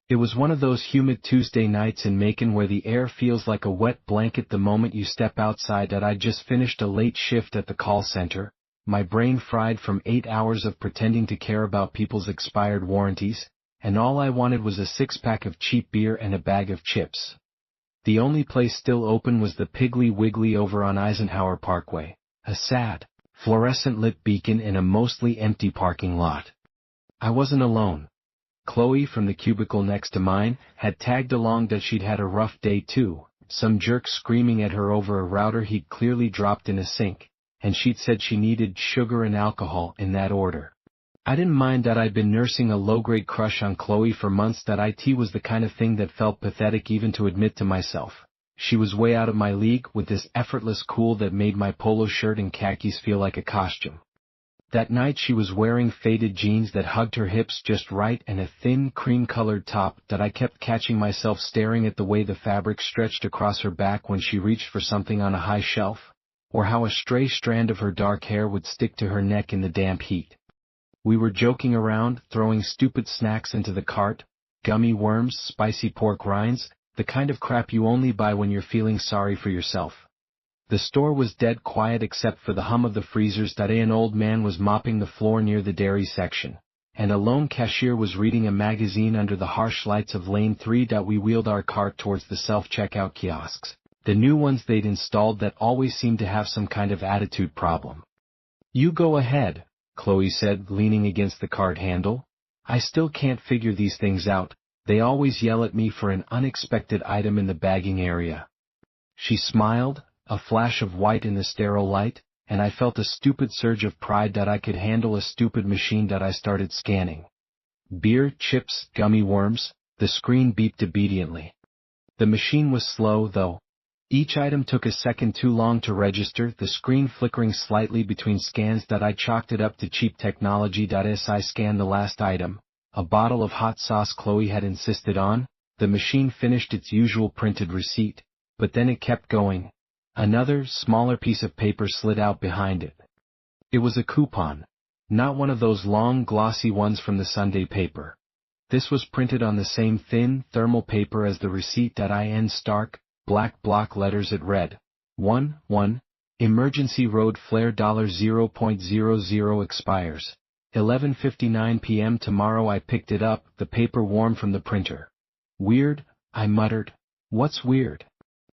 It was one of those humid Tuesday nights in Macon where the air feels like a wet blanket the moment you step outside. That I'd just finished a late shift at the call center, my brain fried from 8 hours of pretending to care about people's expired warranties, and all I wanted was a six-pack of cheap beer and a bag of chips. The only place still open was the Piggly Wiggly over on Eisenhower Parkway, a sad, fluorescent-lit beacon in a mostly empty parking lot. I wasn't alone. Chloe from the cubicle next to mine had tagged along that she'd had a rough day too, some jerk screaming at her over a router he'd clearly dropped in a sink, and she'd said she needed sugar and alcohol in that order. I didn't mind that I'd been nursing a low-grade crush on Chloe for months. That IT was the kind of thing that felt pathetic even to admit to myself. She was way out of my league with this effortless cool that made my polo shirt and khakis feel like a costume. That night she was wearing faded jeans that hugged her hips just right and a thin cream-colored top that I kept catching myself staring at the way the fabric stretched across her back when she reached for something on a high shelf, or how a stray strand of her dark hair would stick to her neck in the damp heat. We were joking around, throwing stupid snacks into the cart, gummy worms, spicy pork rinds, the kind of crap you only buy when you're feeling sorry for yourself. The store was dead quiet except for the hum of the freezers. An old man was mopping the floor near the dairy section, and a lone cashier was reading a magazine under the harsh lights of Lane 3. We wheeled our cart towards the self-checkout kiosks, the new ones they'd installed that always seemed to have some kind of attitude problem. "You go ahead," Chloe said, leaning against the cart handle. "I still can't figure these things out. They always yell at me for an unexpected item in the bagging area." She smiled, a flash of white in the sterile light, and I felt a stupid surge of pride that I could handle a stupid machine. I started scanning. Beer, chips, gummy worms, the screen beeped obediently. The machine was slow, though. Each item took a second too long to register, the screen flickering slightly between scans. I chalked it up to cheap technology. As I scanned the last item, a bottle of hot sauce Chloe had insisted on, the machine finished its usual printed receipt, but then it kept going. Another, smaller piece of paper slid out behind it. It was a coupon. Not one of those long, glossy ones from the Sunday paper. This was printed on the same thin, thermal paper as the receipt. In stark, black block letters it read, 1-1, Emergency Road Flare $0.00 expires. 11:59 p.m. tomorrow. I picked it up, the paper warm from the printer. "Weird," I muttered. "What's weird?"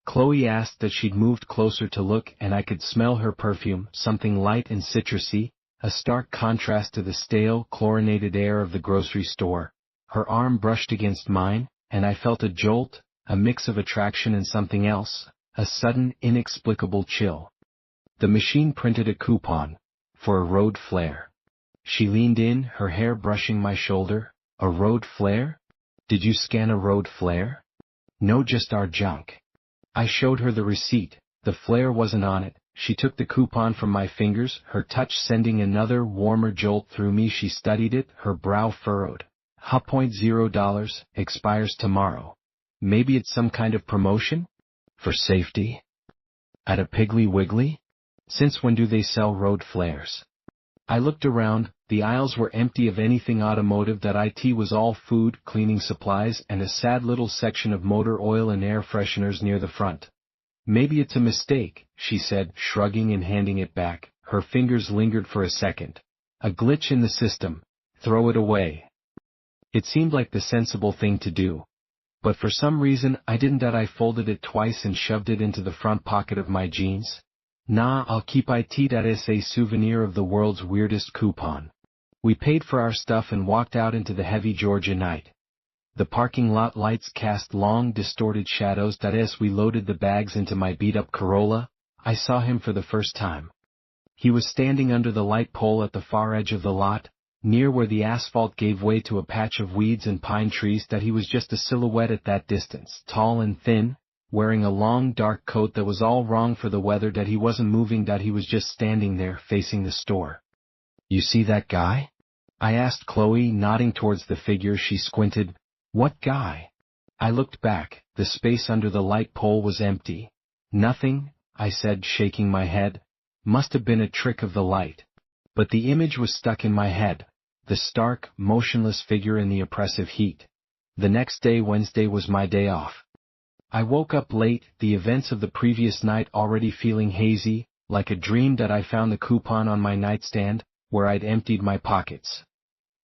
Chloe asked. That she'd moved closer to look, and I could smell her perfume, something light and citrusy, a stark contrast to the stale, chlorinated air of the grocery store. Her arm brushed against mine, and I felt a jolt, a mix of attraction and something else, a sudden, inexplicable chill. The machine printed a coupon for a road flare. She leaned in, her hair brushing my shoulder. "A road flare? Did you scan a road flare?" "No, just our junk." I showed her the receipt. The flare wasn't on it. She took the coupon from my fingers, her touch sending another warmer jolt through me. She studied it, her brow furrowed. $0.0, expires tomorrow. Maybe it's some kind of promotion? For safety? At a Piggly Wiggly? Since when do they sell road flares? I looked around. The aisles were empty of anything automotive. IT was all food, cleaning supplies, and a sad little section of motor oil and air fresheners near the front. "Maybe it's a mistake," she said, shrugging and handing it back. Her fingers lingered for a second. "A glitch in the system. Throw it away." It seemed like the sensible thing to do. But for some reason I didn't. I folded it twice and shoved it into the front pocket of my jeans. "Nah, I'll keep it as a souvenir of the world's weirdest coupon." We paid for our stuff and walked out into the heavy Georgia night. The parking lot lights cast long, distorted shadows. As we loaded the bags into my beat-up Corolla, I saw him for the first time. He was standing under the light pole at the far edge of the lot, near where the asphalt gave way to a patch of weeds and pine trees. He was just a silhouette at that distance, tall and thin, wearing a long dark coat that was all wrong for the weather. He wasn't moving. He was just standing there, facing the store. "You see that guy?" I asked Chloe, nodding towards the figure. She squinted. "What guy?" I looked back. The space under the light pole was empty. "Nothing," I said, shaking my head. "Must have been a trick of the light." But the image was stuck in my head. The stark, motionless figure in the oppressive heat. The next day, Wednesday, was my day off. I woke up late, the events of the previous night already feeling hazy, like a dream that I found the coupon on my nightstand, where I'd emptied my pockets.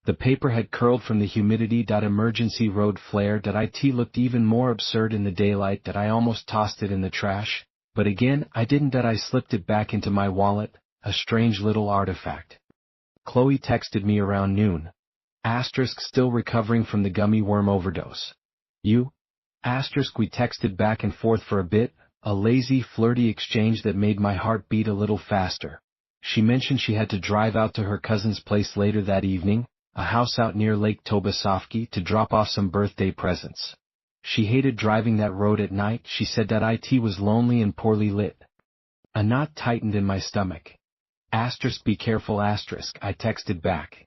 The paper had curled from the humidity. Emergency road flare. It looked even more absurd in the daylight that I almost tossed it in the trash, but again I didn't. I slipped it back into my wallet, a strange little artifact. Chloe texted me around noon. Still recovering from the gummy worm overdose. You? We texted back and forth for a bit, a lazy, flirty exchange that made my heart beat a little faster. She mentioned she had to drive out to her cousin's place later that evening, a house out near Lake Tobasovsky, to drop off some birthday presents. She hated driving that road at night. She said that it was lonely and poorly lit. A knot tightened in my stomach. Be careful, I texted back.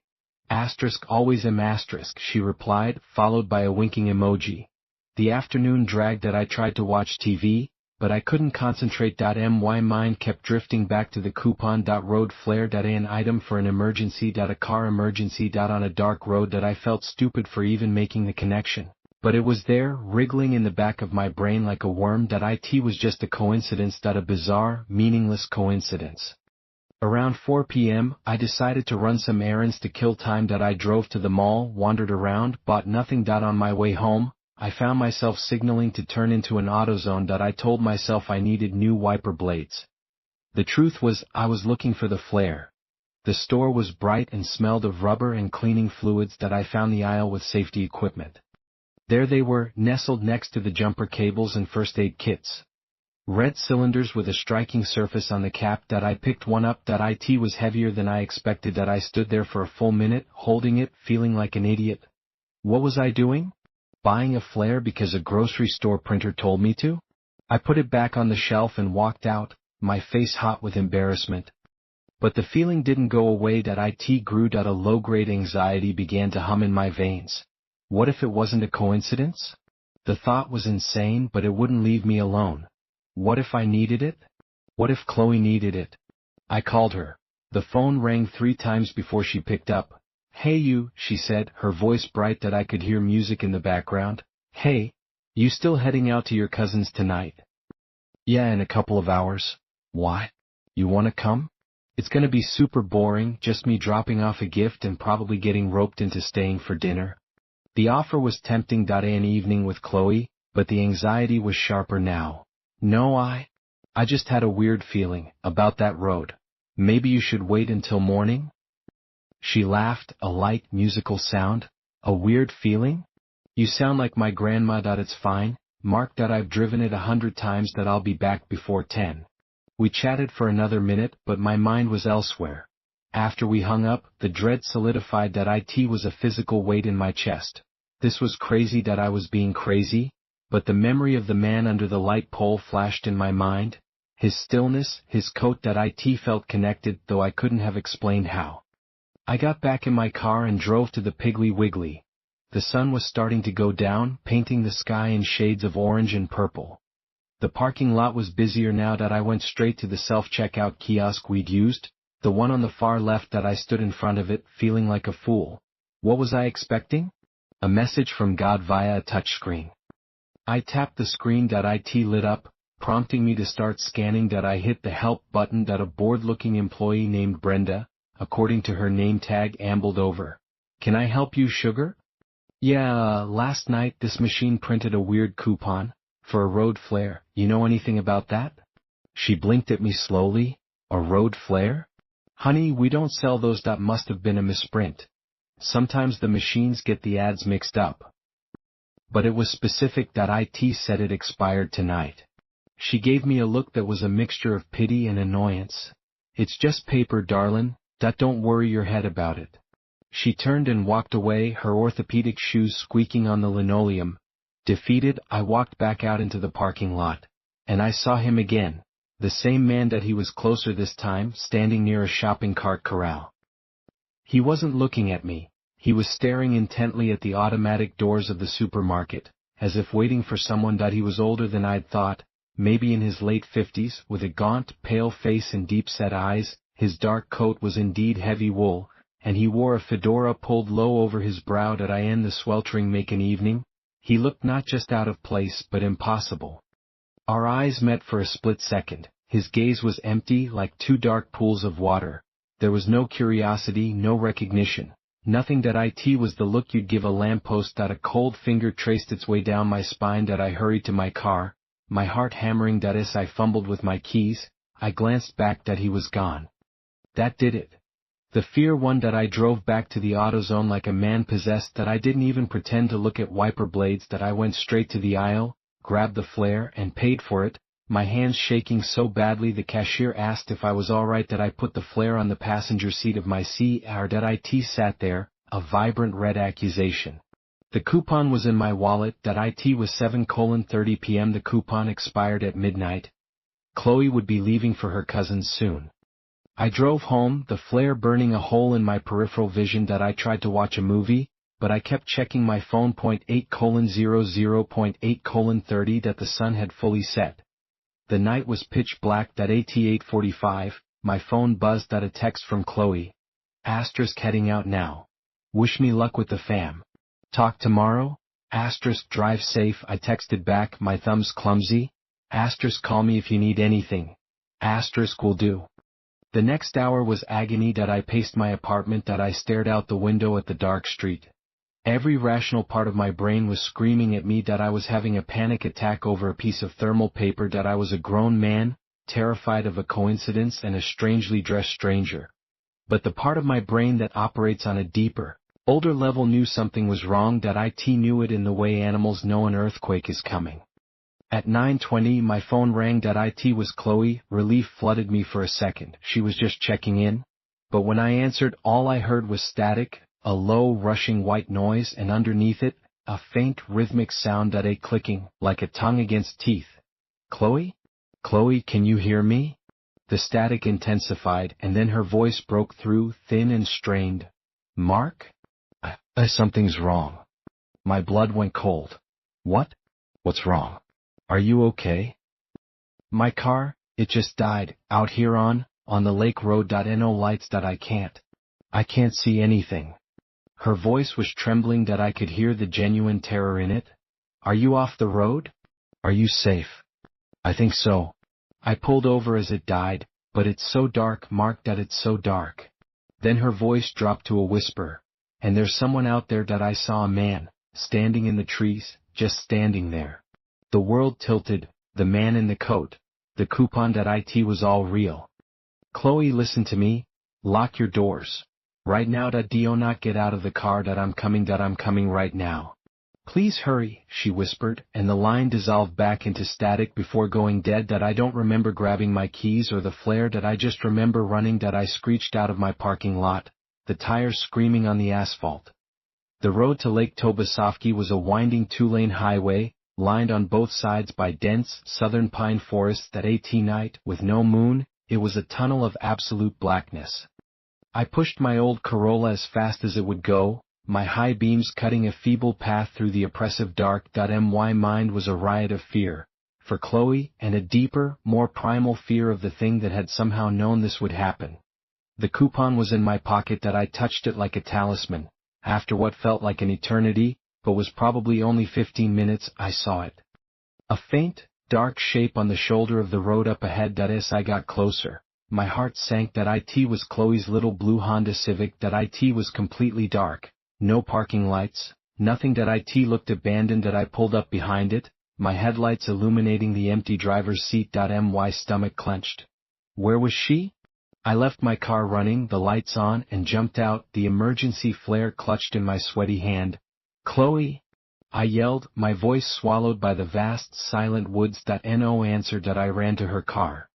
Always am, she replied, followed by a winking emoji. The afternoon dragged. I tried to watch TV, but I couldn't concentrate. My mind kept drifting back to the coupon. Road flare. An item for an emergency. A car emergency. On a dark road. I felt stupid for even making the connection, but it was there, wriggling in the back of my brain like a worm. It was just a coincidence. A bizarre, meaningless coincidence. Around 4 p.m., I decided to run some errands to kill time. I drove to the mall, wandered around, bought nothing. On my way home, I found myself signaling to turn into an AutoZone. I told myself I needed new wiper blades. The truth was, I was looking for the flare. The store was bright and smelled of rubber and cleaning fluids. I found the aisle with safety equipment. There they were, nestled next to the jumper cables and first aid kits. Red cylinders with a striking surface on the cap. I picked one up. It was heavier than I expected. I stood there for a full minute, holding it, feeling like an idiot. What was I doing? Buying a flare because a grocery store printer told me to? I put it back on the shelf and walked out, my face hot with embarrassment. But the feeling didn't go away. It grew. A low-grade anxiety began to hum in my veins. What if it wasn't a coincidence? The thought was insane, but it wouldn't leave me alone. What if I needed it? What if Chloe needed it? I called her. The phone rang 3 times before she picked up. Hey you, she said, her voice bright. I could hear music in the background. Hey, you still heading out to your cousin's tonight? Yeah, in a couple of hours. Why? You wanna come? It's gonna be super boring, just me dropping off a gift and probably getting roped into staying for dinner. The offer was tempting. An evening with Chloe, but the anxiety was sharper now. No, I just had a weird feeling about that road. Maybe you should wait until morning? She laughed, a light, musical sound. A weird feeling? You sound like my grandma. It's fine, Mark. I've driven it 100 times. I'll be back before 10. We chatted for another minute, but my mind was elsewhere. After we hung up, the dread solidified. It was a physical weight in my chest. This was crazy. I was being crazy. But the memory of the man under the light pole flashed in my mind. His stillness, his coat. It felt connected, though I couldn't have explained how. I got back in my car and drove to the Piggly Wiggly. The sun was starting to go down, painting the sky in shades of orange and purple. The parking lot was busier now. I went straight to the self-checkout kiosk we'd used, the one on the far left. I stood in front of it, feeling like a fool. What was I expecting? A message from God via a touchscreen. I tapped the screen. It lit up, prompting me to start scanning. I hit the help button. A bored-looking employee named Brenda, according to her name tag, ambled over. Can I help you, sugar? Yeah, last night this machine printed a weird coupon for a road flare. You know anything about that? She blinked at me slowly. A road flare? Honey, we don't sell those. Must have been a misprint. Sometimes the machines get the ads mixed up. But it was specific. It said it expired tonight. She gave me a look that was a mixture of pity and annoyance. It's just paper, darlin'. Don't worry your head about it. She turned and walked away, her orthopedic shoes squeaking on the linoleum. Defeated, I walked back out into the parking lot. And I saw him again. The same man. He was closer this time, standing near a shopping cart corral. He wasn't looking at me. He was staring intently at the automatic doors of the supermarket, as if waiting for someone. He was older than I'd thought, maybe in his late 50s, with a gaunt, pale face and deep-set eyes. His dark coat was indeed heavy wool, and he wore a fedora pulled low over his brow. In the sweltering Macon evening, He looked not just out of place but impossible. Our eyes met for a split second. His gaze was empty, like two dark pools of water. There was no curiosity, no recognition. Nothing. It was the look you'd give a lamppost. A cold finger traced its way down my spine. I hurried to my car, my heart hammering. As I fumbled with my keys, I glanced back. He was gone. That did it. The fear won. I drove back to the AutoZone like a man possessed. I didn't even pretend to look at wiper blades. I went straight to the aisle, grabbed the flare, and paid for it, my hands shaking so badly the cashier asked if I was alright. I put the flare on the passenger seat of my car. It sat there, a vibrant red accusation. The coupon was in my wallet. It was 7:30 p.m. The coupon expired at midnight. Chloe would be leaving for her cousins soon. I drove home, the flare burning a hole in my peripheral vision. I tried to watch a movie, but I kept checking my phone. 8:00.8:30 that the sun had fully set. The night was pitch black. At 8:45, my phone buzzed. A text from Chloe. Heading out now. Wish me luck with the fam. Talk tomorrow? Drive safe. I texted back, my thumb's clumsy. Call me if you need anything. Will do. The next hour was agony. I paced my apartment. I stared out the window at the dark street. Every rational part of my brain was screaming at me that I was having a panic attack over a piece of thermal paper. I was a grown man, terrified of a coincidence and a strangely dressed stranger. But the part of my brain that operates on a deeper, older level knew something was wrong. It knew it in the way animals know an earthquake is coming. At 9:20 my phone rang. It was Chloe. Relief flooded me for a second. She was just checking in. But when I answered, all I heard was static, a low rushing white noise, and underneath it, a faint rhythmic sound. A clicking, like a tongue against teeth. Chloe? Chloe, can you hear me? The static intensified, and then her voice broke through, thin and strained. Mark? Something's wrong. My blood went cold. What? What's wrong? Are you okay? My car, it just died, out here on the lake road. No lights. I can't see anything. Her voice was trembling. I could hear the genuine terror in it. Are you off the road? Are you safe? I think so. I pulled over as it died, but it's so dark, Mark. It's so dark. Then her voice dropped to a whisper. And there's someone out there. I saw a man, standing in the trees, just standing there. The world tilted, the man in the coat, the coupon. It was all real. Chloe, listen to me. Lock your doors. Right now. Do not get out of the car. I'm coming right now. Please hurry, she whispered, and the line dissolved back into static before going dead. I don't remember grabbing my keys or the flare. I just remember running. I screeched out of my parking lot, the tires screaming on the asphalt. The road to Lake Tobesofsky was a winding 2-lane highway, lined on both sides by dense, southern pine forests. At night, with no moon, it was a tunnel of absolute blackness. I pushed my old Corolla as fast as it would go, my high beams cutting a feeble path through the oppressive dark. My mind was a riot of fear, for Chloe, and a deeper, more primal fear of the thing that had somehow known this would happen. The coupon was in my pocket. I touched it like a talisman. After what felt like an eternity, but was probably only 15 minutes, I saw it. A faint, dark shape on the shoulder of the road up ahead. As I got closer, my heart sank. It was Chloe's little blue Honda Civic. It was completely dark, no parking lights, nothing. It looked abandoned. I pulled up behind it, my headlights illuminating the empty driver's seat. My stomach clenched. Where was she? I left my car running, the lights on, and jumped out, the emergency flare clutched in my sweaty hand. Chloe! I yelled, my voice swallowed by the vast, silent woods. No answer. I ran to her car.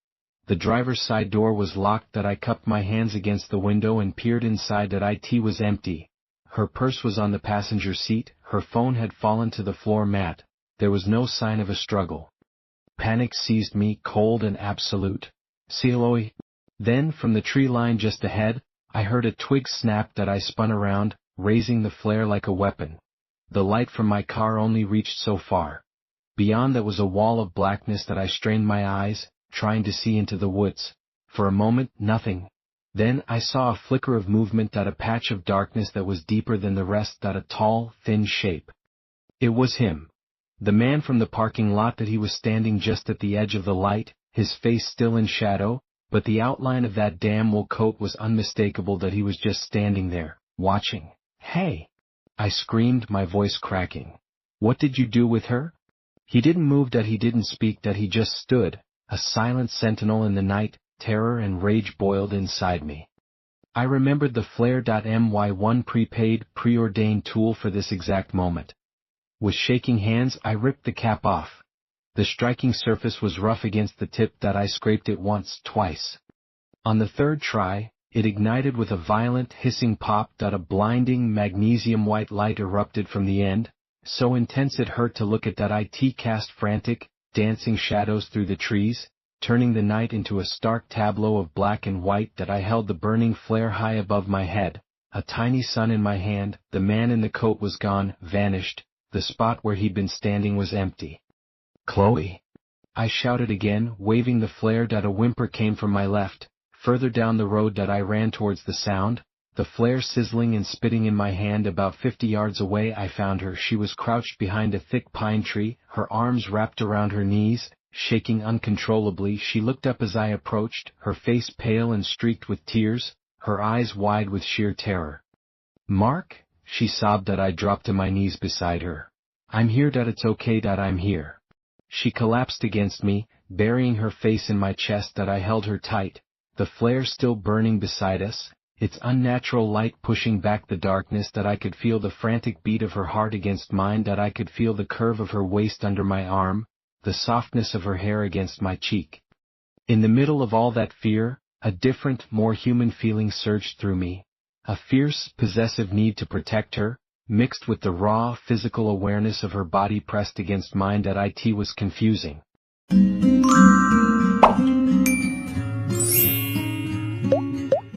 The driver's side door was locked. I cupped my hands against the window and peered inside. It was empty. Her purse was on the passenger seat, her phone had fallen to the floor mat. There was no sign of a struggle. Panic seized me, cold and absolute. Chloe! Then, from the tree line just ahead, I heard a twig snap. I spun around, raising the flare like a weapon. The light from my car only reached so far. Beyond that was a wall of blackness. I strained my eyes, trying to see into the woods. For a moment, nothing. Then I saw a flicker of movement. A patch of darkness that was deeper than the rest. A tall, thin shape. It was him. The man from the parking lot that he was standing just at the edge of the light, his face still in shadow, but the outline of that damn wool coat was unmistakable that he was just standing there, watching. "Hey!" I screamed, my voice cracking. "What did you do with her?" He didn't move, that he didn't speak, that he just stood, a silent sentinel in the night. Terror and rage boiled inside me. I remembered the Flare.my1 preordained tool for this exact moment. With shaking hands, I ripped the cap off. The striking surface was rough against the tip that I scraped it once, twice. On the third try, it ignited with a violent hissing pop. A blinding magnesium white light erupted from the end, so intense it hurt to look at. That it cast frantic, dancing shadows through the trees, turning the night into a stark tableau of black and white. That I held the burning flare high above my head, a tiny sun in my hand. The man in the coat was gone, vanished. The spot where he'd been standing was empty. "Chloe!" I shouted again, waving the flare. A whimper came from my left. Further down the road I ran towards the sound, the flare sizzling and spitting in my hand. About 50 yards away I found her. She was crouched behind a thick pine tree, her arms wrapped around her knees, shaking uncontrollably. She looked up as I approached, her face pale and streaked with tears, her eyes wide with sheer terror. "Mark," she sobbed. I dropped to my knees beside her. "I'm here. It's okay. I'm here." She collapsed against me, burying her face in my chest. I held her tight, the flare still burning beside us, its unnatural light pushing back the darkness. I could feel the frantic beat of her heart against mine. I could feel the curve of her waist under my arm, the softness of her hair against my cheek. In the middle of all that fear, a different, more human feeling surged through me. A fierce, possessive need to protect her, mixed with the raw, physical awareness of her body pressed against mine. It was confusing.